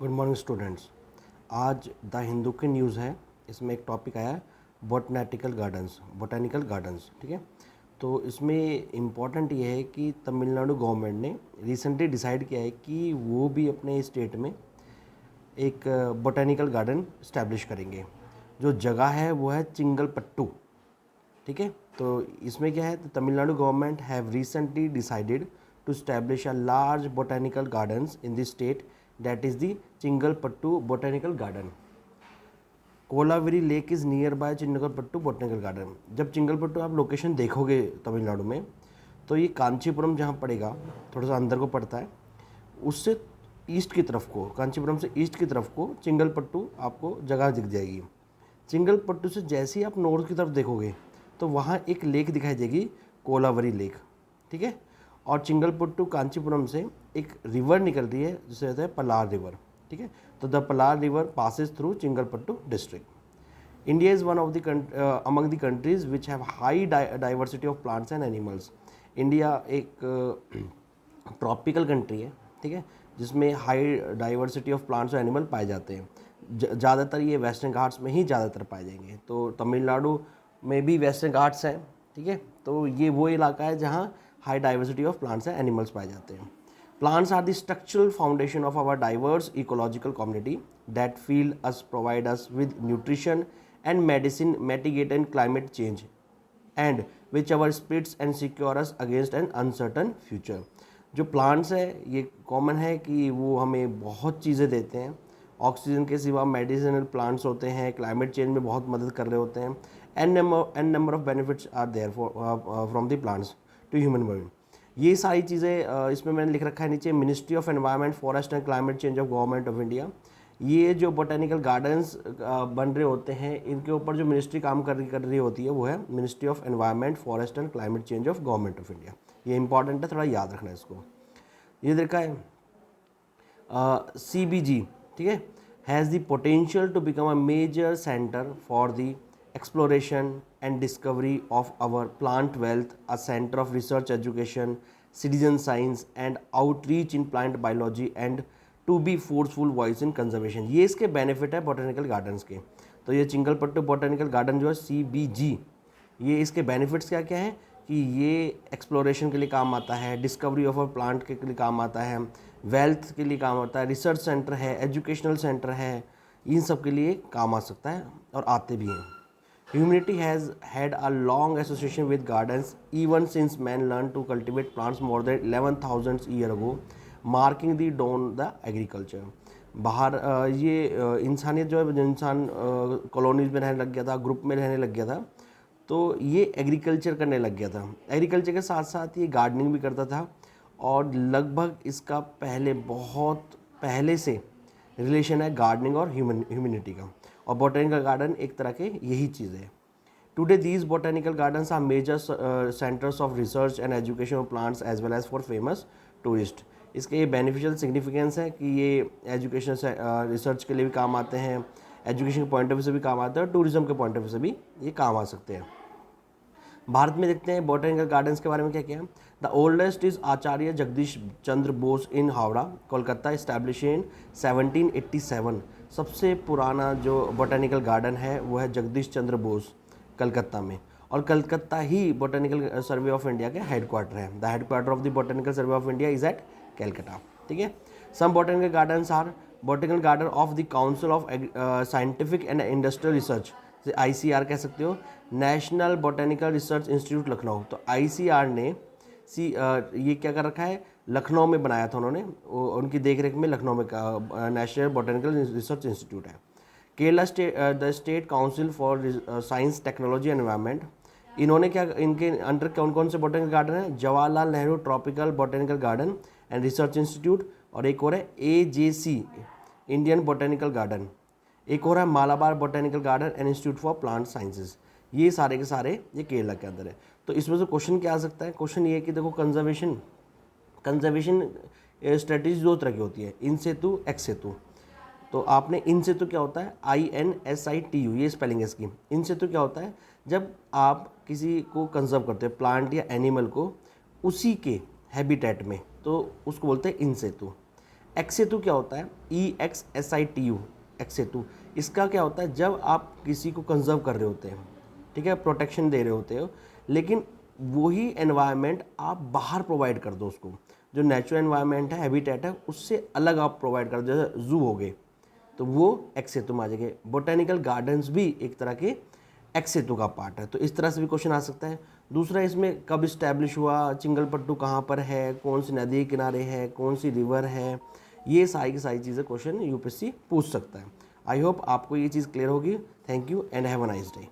Good morning students. आज the Hindu की news है, इसमें एक टॉपिक आया है बोटैनिकल गार्डन्स। ठीक है, तो इसमें इम्पॉर्टेंट ये है कि तमिलनाडु गवर्नमेंट ने रिसेंटली डिसाइड किया है कि वो भी अपने स्टेट में एक बोटैनिकल गार्डन इस्टेब्लिश करेंगे। जो जगह है वो है चिंगलपट्टू। ठीक है, तो इसमें क्या है, तो Tamil Nadu government have recently decided to establish a large botanical gardens in the state, that is the Chengalpattu botanical garden. Kolaveri lake is near by Chengalpattu botanical garden. जब चिंगलपट्टू आप लोकेशन देखोगे तमिलनाडु में, तो ये कांचीपुरम जहाँ पड़ेगा, थोड़ा सा अंदर को पड़ता है, उससे ईस्ट की तरफ को, कांचीपुरम से ईस्ट की तरफ को चिंगलपट्टू आपको जगह दिख जाएगी। चिंगलपट्टू से जैसे ही आप नॉर्थ की तरफ देखोगे तो वहाँ एक लेक दिखाई देगी, कोलावरी लेक। ठीक है, और चिंगलपट्टू कांचीपुरम से एक रिवर निकल रही है जिसे कहते हैं पलार रिवर। ठीक है, तो the Palar river passes through Chengalpattu district. India is one of the among the countries which have high diversity of plants and animals. India एक ट्रॉपिकल कंट्री है, ठीक है, जिसमें हाई डाइवर्सिटी ऑफ प्लांट्स और एनिमल पाए जाते हैं। ज़्यादातर ये वेस्टर्न घाट्स में ही ज़्यादातर पाए जाएंगे। तो तमिलनाडु में भी वेस्टर्न घाट्स हैं। ठीक है, तो ये वो इलाका है जहाँ high diversity of plants and animals पाए जाते हैं। Plants are the structural foundation of our diverse ecological community that feed us provide us with nutrition and medicine, mitigate and climate change and which our spirits and secure us against an uncertain future. जो plants है ये common है कि वो हमें बहुत चीज़ें देते हैं। ऑक्सीजन के सिवा मेडिसिनल प्लांट्स होते हैं, क्लाइमेट चेंज में बहुत मदद कर रहे होते हैं। An number of benefits are there from the plants to human being. ये सारी चीज़ें इसमें मैंने लिख रखा है नीचे, ministry of environment, forest and climate change of government of India. ये जो बोटेनिकल गार्डन्स बन रहे होते हैं, इनके ऊपर जो मिनिस्ट्री काम कर रही होती है वो है ministry of environment, forest and climate change of government of India. ये इंपॉर्टेंट है, थोड़ा याद रखना है इसको। ये देखा है CBG, ठीक है, has the potential to become a major centre for the exploration and discovery of our plant wealth, a center of research education, citizen science and outreach in plant biology and to be forceful voice in conservation। ये इसके benefit है botanical gardens के। तो ये Chingalpattu botanical garden जो है CBG, ये इसके बेनिफिट्स क्या क्या हैं कि ये एक्सप्लोरेशन के लिए काम आता है, डिस्कवरी ऑफ अ प्लांट के लिए काम आता है, वेल्थ के लिए काम आता है, रिसर्च सेंटर है, एजुकेशनल सेंटर है, इन सब के लिए काम आ सकता है और आते भी हैं। Humanity has had a long association with gardens even since man learned to cultivate plants more than 11,000 years ago, marking the dawn of the agriculture। बाहर ये इंसानियत जो है, इंसान कॉलोनीज में रहने लग गया था, ग्रुप में रहने लग गया था, तो ये एग्रीकल्चर करने लग गया था। एग्रीकल्चर के साथ साथ ये गार्डनिंग भी करता था और लगभग इसका बहुत पहले से रिलेशन है गार्डनिंग और ह्यूमनिटी का। और बोटेनिकल गार्डन एक तरह के यही चीज़ है। Today these botanical gardens are major centres of research and education of plants as well as for famous tourist. इसके ये बेनिफिशियल सिग्निफिकेंस है कि ये एजुकेशन से रिसर्च के लिए भी काम आते हैं, एजुकेशन के पॉइंट ऑफ व्यू से भी काम आते हैं और टूरिज्म के पॉइंट ऑफ व्यू से भी ये काम आ सकते हैं। भारत में देखते हैं बोटेनिकल गार्डन्स के बारे में क्या क्या है। The oldest is Acharya Jagdish Chandra Bose in Howrah, Kolkata, establish in 1787। सबसे पुराना जो बोटेनिकल गार्डन है वो है जगदीश चंद्र बोस, कलकत्ता में। और कलकत्ता ही बोटेनिकल सर्वे ऑफ इंडिया के हेडक्वार्टर है। The headquarter of the botanical survey of India is at Calcutta. ठीक है, some botanical gardens are botanical garden of the council of scientific and industrial research, ICR कह सकते हो, national botanical research institute Lucknow. तो ICR ने ये क्या कर रखा है, लखनऊ में बनाया था उन्होंने, उनकी देखरेख में लखनऊ में नेशनल बोटेनिकल रिसर्च इंस्टीट्यूट है। Kerala the state council for science, technology and environment, इन्होंने क्या, इनके अंडर कौन कौन से बोटेनिकल गार्डन है, Jawaharlal Nehru tropical botanical garden and research institute, और एक और है AJC इंडियन बोटेनिकल गार्डन, एक और है Malabar botanical garden and institute for plant sciences. ये सारे के सारे ये केरला के अंदर है। तो इसमें से क्वेश्चन क्या आ सकता है, क्वेश्चन ये है कि देखो कंजर्वेशन स्ट्रेटेजी दो तरह की होती है, इन सेतु, एक्स सेतु। तो आपने इन सेतु क्या होता है, INSITU, ये स्पेलिंग है इसकी। इन सेतु क्या होता है, जब आप किसी को कंजर्व करते हो, प्लांट या एनिमल को, उसी के हैबिटेट में, तो उसको बोलते हैं इन सेतु। एक्सेतु क्या होता है, EXSITU, एक्सेतु, इसका क्या होता है, जब आप किसी को कंजर्व कर रहे होते हैं, ठीक है, प्रोटेक्शन दे रहे होते हो, लेकिन वही एनवायरनमेंट आप बाहर प्रोवाइड कर दो उसको, जो नेचुरल एनवायरनमेंट है, हैबिटेट है, उससे अलग आप प्रोवाइड कर दो, जैसे जू हो गए तो वो एक्सेतु में आ जाएंगे। बोटेनिकल गार्डन्स भी एक तरह के एक्सेतु का पार्ट है। तो इस तरह से भी क्वेश्चन आ सकता है। दूसरा, इसमें कब इस्टेब्लिश हुआ, चिंगलपट्टू कहाँ पर है, कौन सी नदी के किनारे है, कौन सी रिवर है, ये सारी की सारी चीज़ें क्वेश्चन यूपीएससी पूछ सकता है। आई होप आपको ये चीज़ क्लियर होगी। Thank you and have a nice day.